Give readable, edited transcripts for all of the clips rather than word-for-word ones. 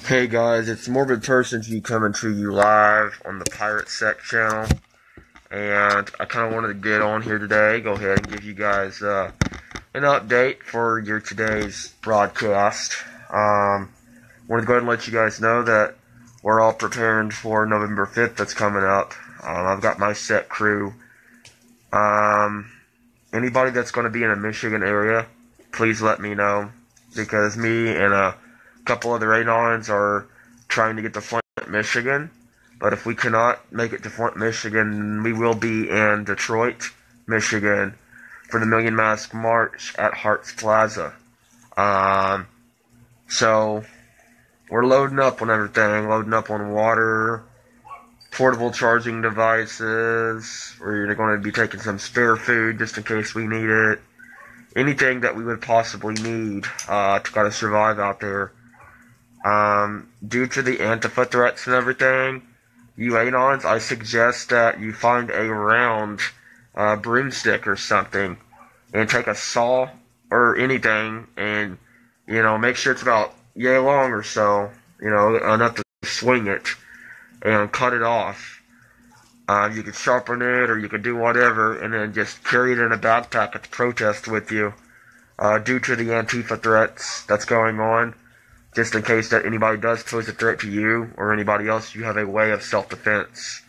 Hey guys, it's Morbid Person G coming to you live on the Pirate Sect channel, and I kind of wanted to get on here today, go ahead and give you guys an update for your today's broadcast. Wanted to go ahead and let you guys know that we're all preparing for November 5th that's coming up. I've got my set crew. Anybody that's going to be in a Michigan area, please let me know, because me and a couple other Anons are trying to get to Flint, Michigan. But if we cannot make it to Flint, Michigan, we will be in Detroit, Michigan for the Million Mask March at Hart's Plaza. So we're loading up on everything, loading up on water, portable charging devices. We're going to be taking some spare food just in case we need it. Anything that we would possibly need to kind of survive out there. Due to the Antifa threats and everything, you Anons, I suggest that you find a round broomstick or something and take a saw or anything and, make sure it's about yay long or so, enough to swing it and cut it off. You could sharpen it or you could do whatever and then just carry it in a backpack at the protest with you, due to the Antifa threats that's going on. Just in case that anybody does pose a threat to you or anybody else, you have a way of self-defense.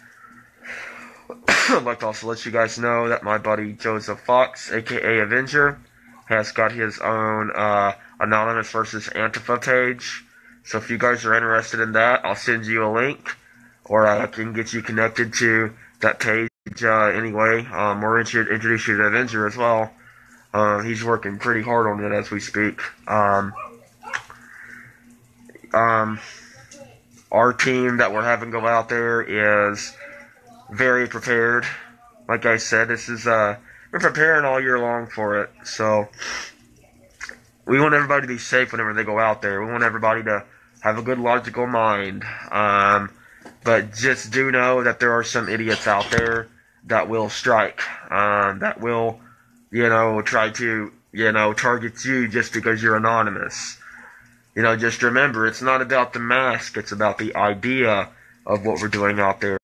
I'd like to also let you guys know that my buddy Joseph Fox, aka Avenger, has got his own Anonymous versus Antifa page. So if you guys are interested in that, I'll send you a link, or I can get you connected to that page anyway. Or introduce you to Avenger as well. He's working pretty hard on it as we speak. Our team that we're having go out there is very prepared. Like I said, we're preparing all year long for it. So we want everybody to be safe whenever they go out there. We want everybody to have a good logical mind. But just do know that there are some idiots out there that will strike. That will, try to, target you just because you're anonymous. Just remember, it's not about the mask, it's about the idea of what we're doing out there.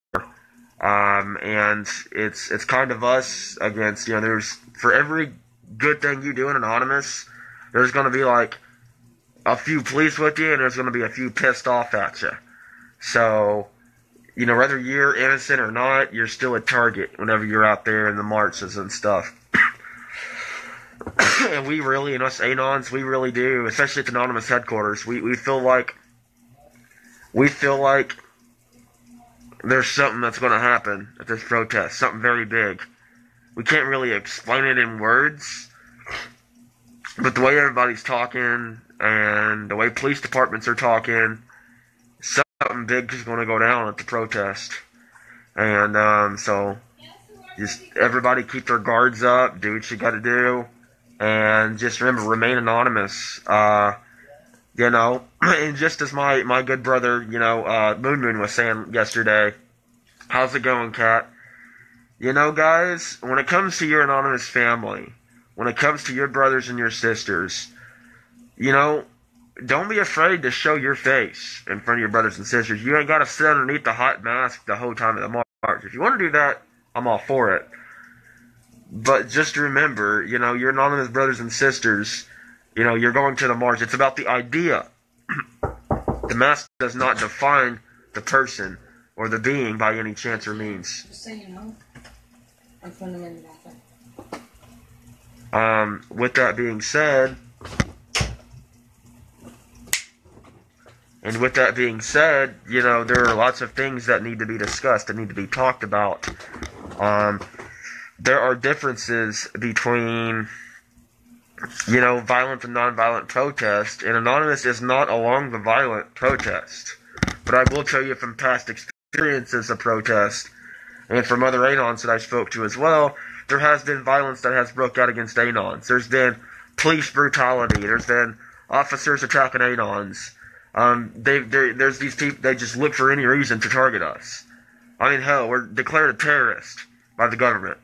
And it's kind of us against, there's, for every good thing you do in Anonymous, there's going to be like a few pleased with you and there's going to be a few pissed off at you. So, whether you're innocent or not, you're still a target whenever you're out there in the marches and stuff. And we really, us Anons, we really do, especially at the Anonymous headquarters, we feel like there's something that's going to happen at this protest, something very big. We can't really explain it in words, but the way everybody's talking and the way police departments are talking, something big is going to go down at the protest. And so just everybody keep their guards up, do what you got to do. And just remember, remain anonymous. And just as my good brother, Moon was saying yesterday, how's it going, Kat? Guys, when it comes to your anonymous family, when it comes to your brothers and your sisters, don't be afraid to show your face in front of your brothers and sisters. You ain't got to sit underneath the hot mask the whole time of the march. If you want to do that, I'm all for it. But just remember, your anonymous brothers and sisters, you're going to the march. It's about the idea. The mask does not define the person or the being by any chance or means. Just so you know, I put them in the bathroom. With that being said, there are lots of things that need to be discussed, that need to be talked about. There are differences between, violent and nonviolent protest, and Anonymous is not along the violent protest. But I will tell you from past experiences of protest, and from other Anons that I spoke to as well, there has been violence that has broke out against Anons. There's been police brutality. There's been officers attacking Anons. There's these people, they just look for any reason to target us. I mean, hell, we're declared a terrorist by the government.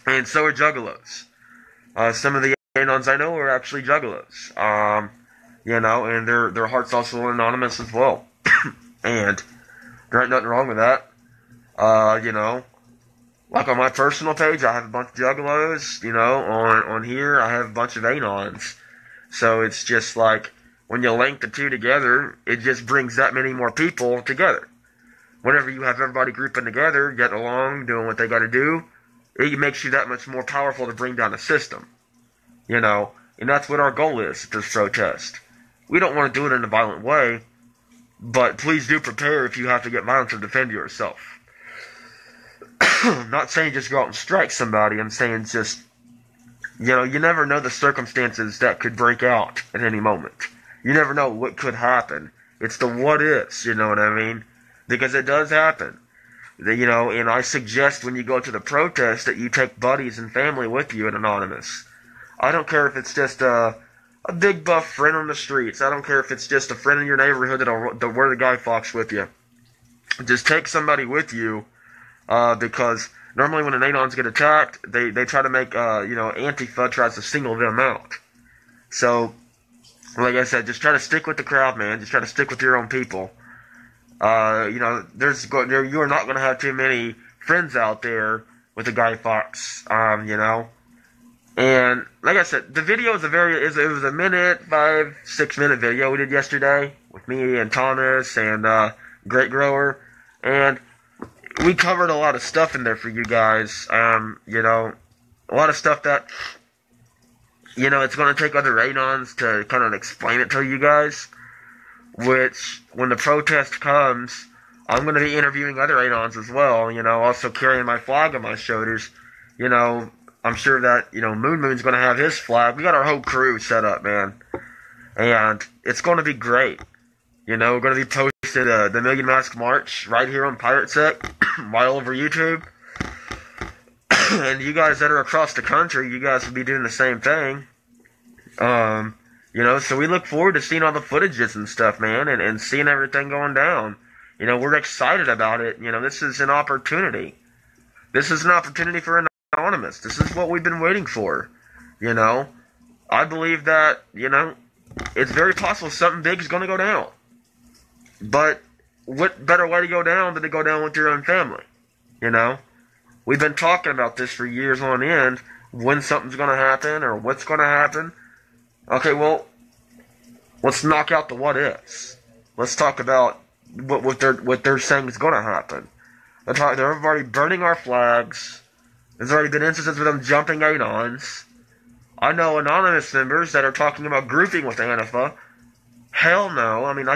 And so are juggalos. Some of the Anons I know are actually juggalos. you know, and their heart's also anonymous as well. And there ain't nothing wrong with that. You know, like on my personal page, I have a bunch of juggalos, you know, on here, I have a bunch of anons. So it's just like, when you link the two together, it just brings that many more people together. Whenever you have everybody grouping together, getting along, doing what they gotta do, it makes you that much more powerful to bring down the system. You know, and that's what our goal is at this protest. We don't want to do it in a violent way, but please do prepare if you have to get violent to defend yourself. I'm not saying just go out and strike somebody, I'm saying just, you know, you never know the circumstances that could break out at any moment. You never know what could happen. It's the what ifs, you know what I mean? Because it does happen. You know, and I suggest when you go to the protest that you take buddies and family with you at Anonymous. I don't care if it's just a big buff friend on the streets. I don't care if it's just a friend in your neighborhood that'll wear the Guy Fawkes with you. Just take somebody with you, because normally when an Anons get attacked, they try to make, you know, Antifa tries to single them out. So, like I said, just try to stick with the crowd, man. Just try to stick with your own people. You know, you are not going to have too many friends out there with the Guy Fawkes, you know. And, like I said, the video is it was a 5-6 minute video we did yesterday with me and Thomas and, Great Grower. And we covered a lot of stuff in there for you guys, you know, a lot of stuff that, you know, it's going to take other Anons to kind of explain it to you guys, which, when the protest comes, I'm going to be interviewing other Anons as well, you know, also carrying my flag on my shoulders. You know, I'm sure that, you know, Moon's going to have his flag. We got our whole crew set up, man. And it's going to be great. You know, we're going to be posted the Million Mask March right here on Pirate Sec, right over YouTube. And you guys that are across the country, you guys will be doing the same thing. You know, so we look forward to seeing all the footages and stuff, man, and seeing everything going down. You know, we're excited about it. You know, this is an opportunity. This is an opportunity for Anonymous. This is what we've been waiting for. You know, I believe that, you know, it's very possible something big is going to go down. But what better way to go down than to go down with your own family? You know? We've been talking about this for years on end, when something's going to happen or what's going to happen. Okay, well, let's knock out the what ifs. Let's talk about what they're saying is going to happen. They're already burning our flags. There's already been instances with them jumping Anons. I know Anonymous members that are talking about grouping with Antifa. Hell no. I mean,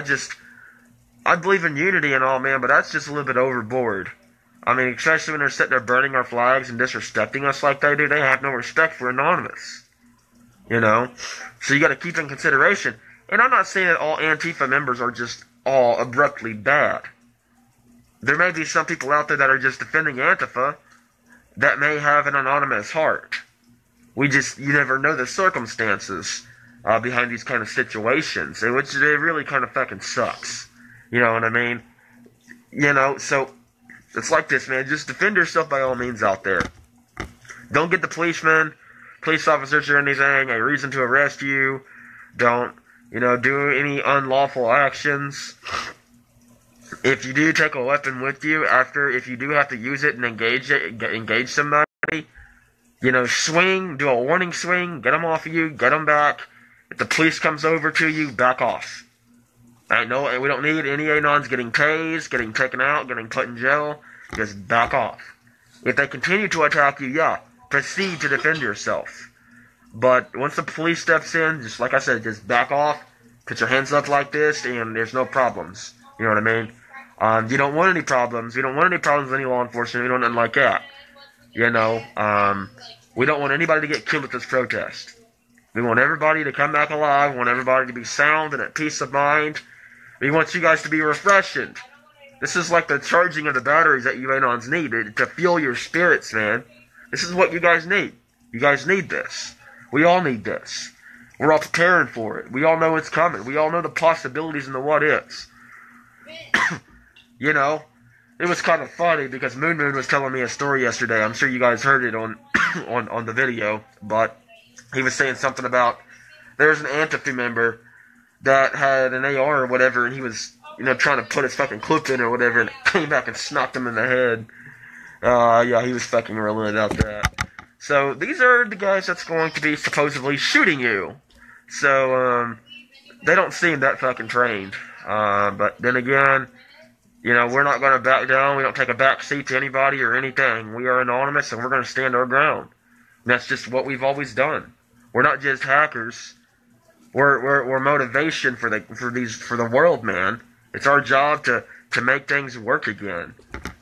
I believe in unity and all, man, but that's just a little bit overboard. I mean, especially when they're sitting there burning our flags and disrespecting us like they do, they have no respect for Anonymous. You know? So you gotta keep in consideration. And I'm not saying that all Antifa members are just all abruptly bad. There may be some people out there that are just defending Antifa that may have an anonymous heart. You never know the circumstances behind these kind of situations, which it really kind of fucking sucks. You know what I mean? You know, so it's like this, man. Just defend yourself by all means out there. Don't get the police officers or anything a reason to arrest you. Don't, you know, do any unlawful actions. If you do take a weapon with you, if you do have to use it and engage somebody, you know, swing, do a warning swing, get them off of you, get them back. If the police comes over to you, back off. We don't need any Anons getting tased, getting taken out, getting put in jail. Just back off. If they continue to attack you, yeah, proceed to defend yourself. But once the police steps in, just like I said, just back off, put your hands up like this, and there's no problems. You know what I mean? You don't want any problems. We don't want any problems with any law enforcement. We don't want nothing like that. You know, we don't want anybody to get killed at this protest. We want everybody to come back alive. We want everybody to be sound and at peace of mind. We want you guys to be refreshed. This is like the charging of the batteries that you Anons need to fuel your spirits, man. This is what you guys need. You guys need this. We all need this. We're all preparing for it. We all know it's coming. We all know the possibilities and the what-ifs. You know, it was kind of funny because Moon was telling me a story yesterday. I'm sure you guys heard it on the video, but he was saying something about there's an Antifa member that had an AR or whatever, and he was, trying to put his fucking clip in or whatever, and it came back and knocked him in the head. Yeah, he was fucking real about that. So, these are the guys that's going to be supposedly shooting you. So, they don't seem that fucking trained. But then again, we're not going to back down. We don't take a back seat to anybody or anything. We are anonymous, and we're going to stand our ground. And that's just what we've always done. We're not just hackers. We're motivation for the world, man. It's our job to make things work again.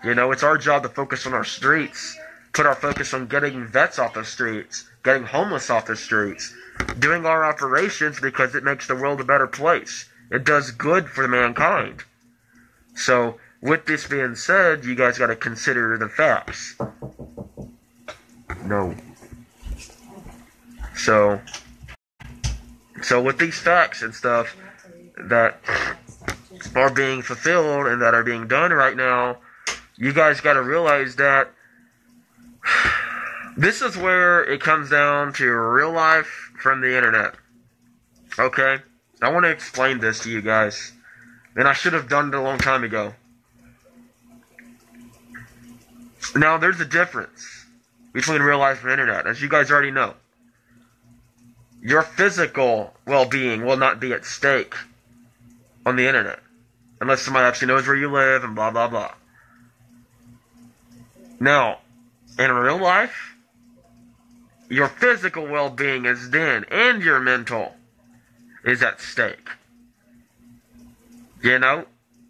It's our job to focus on our streets, put our focus on getting vets off the streets, getting homeless off the streets, doing our operations because it makes the world a better place. It does good for mankind. So, with this being said, you guys got to consider the facts. No. So with these facts and stuff that are being fulfilled and that are being done right now, you guys got to realize that this is where it comes down to real life from the internet. Okay? I want to explain this to you guys. And I should have done it a long time ago. Now, there's a difference between real life and internet, as you guys already know. Your physical well-being will not be at stake on the internet. Unless somebody actually knows where you live and blah, blah, blah. Now, in real life, your physical well-being is then, and your mental is at stake.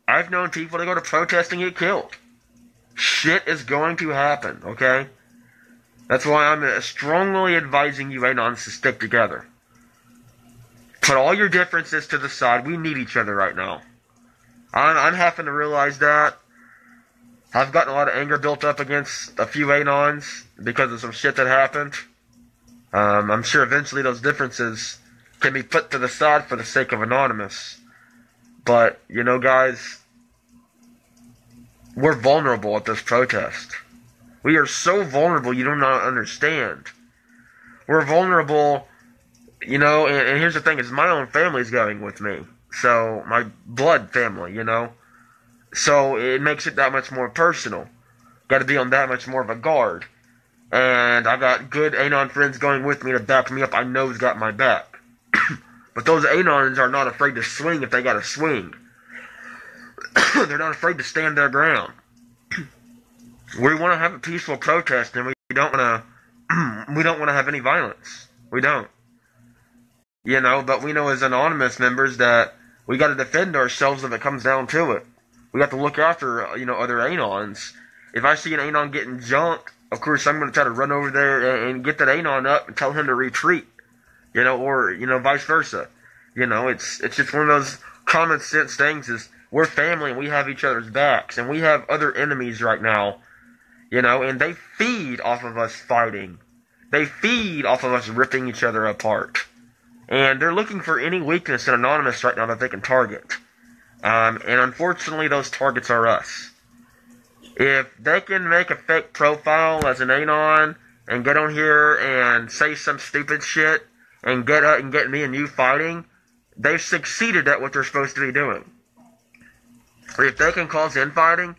I've known people that go to protest and get killed. Shit is going to happen, okay? That's why I'm strongly advising you anons to stick together. Put all your differences to the side. We need each other right now. I'm having to realize that. I've gotten a lot of anger built up against a few anons because of some shit that happened. I'm sure eventually those differences can be put to the side for the sake of anonymous. But, guys, we're vulnerable at this protest. We are so vulnerable you do not understand. We're vulnerable, and here's the thing, is my own family's going with me. So, my blood family, So, it makes it that much more personal. Got to be on that much more of a guard. And I got good anon friends going with me to back me up. I know he's got my back. But those anons are not afraid to swing if they got to swing. They're not afraid to stand their ground. We want to have a peaceful protest, and we don't want to have any violence. We don't. But we know as anonymous members that we got to defend ourselves if it comes down to it. We got to look after, other anons. If I see an anon getting jumped, of course I'm going to try to run over there and get that anon up and tell him to retreat. Or vice versa. It's just one of those common sense things is we're family and we have each other's backs, and we have other enemies right now. And they feed off of us fighting. They feed off of us ripping each other apart. And they're looking for any weakness in Anonymous right now that they can target. And unfortunately, those targets are us. If they can make a fake profile as an anon and get on here and say some stupid shit and get me and you fighting, they've succeeded at what they're supposed to be doing. If they can cause infighting,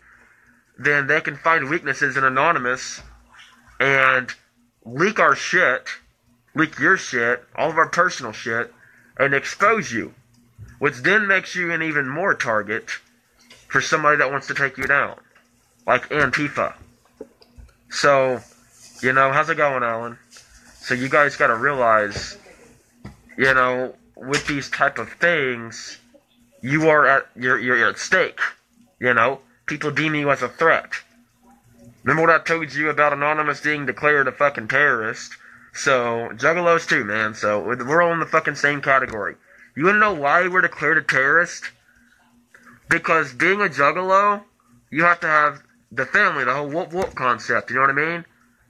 then they can find weaknesses in Anonymous and leak our shit, leak your shit, all of our personal shit, and expose you, which then makes you an even more target for somebody that wants to take you down, like Antifa. So, how's it going, Alan? So you guys got to realize, with these type of things, you're at stake. People deem you as a threat. Remember what I told you about Anonymous being declared a fucking terrorist? So, Juggalos too, man. So, we're all in the fucking same category. You wanna know why we're declared a terrorist? Because being a Juggalo, you have to have the family, the whole whoop-whoop concept, you know what I mean?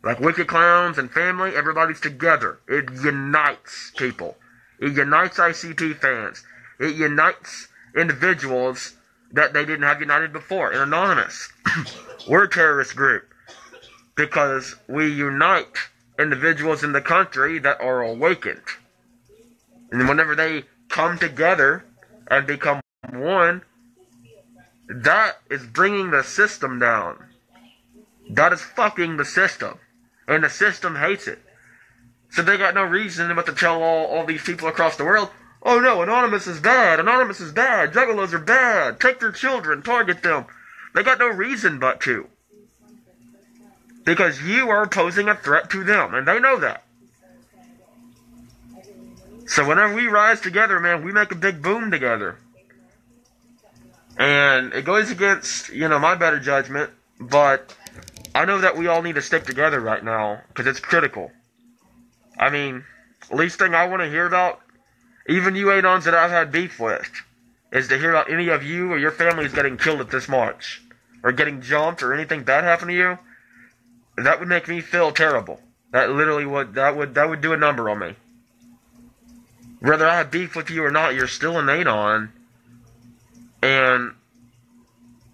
Like Wicked Clowns and family, everybody's together. It unites people. It unites ICP fans. It unites individuals that they didn't have united before. In Anonymous, we're a terrorist group because we unite individuals in the country that are awakened. And whenever they come together and become one, that is bringing the system down. That is fucking the system. And the system hates it. So they got no reason but to tell all these people across the world, oh no, Anonymous is bad, Anonymous is bad, Juggalos are bad, take their children, target them. They got no reason but to. Because you are posing a threat to them, and they know that. So whenever we rise together, man, we make a big boom together. And it goes against, my better judgment, but I know that we all need to stick together right now, because it's critical. I mean, least thing I want to hear about, even you Anons that I've had beef with, is to hear about any of you or your families getting killed at this march, or getting jumped, or anything bad happen to you. That would make me feel terrible. That literally would, that would do a number on me. Whether I have beef with you or not, you're still an Anon, and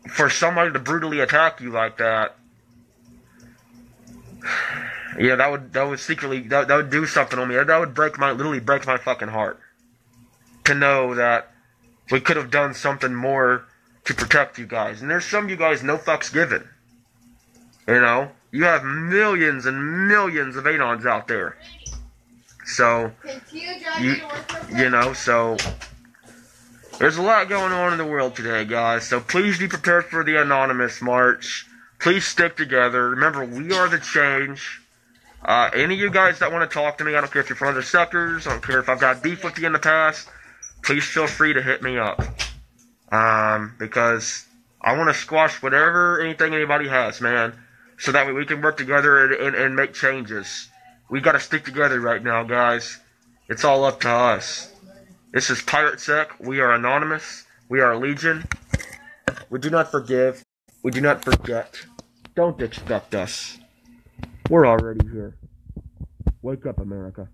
for somebody to brutally attack you like that, yeah, that would secretly, that would do something on me. That would literally break my fucking heart. To know that we could have done something more to protect you guys. And there's some of you guys no fucks given. You have millions and millions of Anons out there. So, so there's a lot going on in the world today, guys. So please be prepared for the Anonymous March. Please stick together. Remember, we are the change. Any of you guys that want to talk to me, I don't care if you're from other sectors, I don't care if I've got beef with you in the past, please feel free to hit me up. Because I want to squash anything anybody has, man. So that way we can work together and make changes. We gotta stick together right now, guys. It's all up to us. This is Pirate Sec. We are Anonymous. We are Legion. We do not forgive. We do not forget. Don't expect us. We're already here. Wake up, America.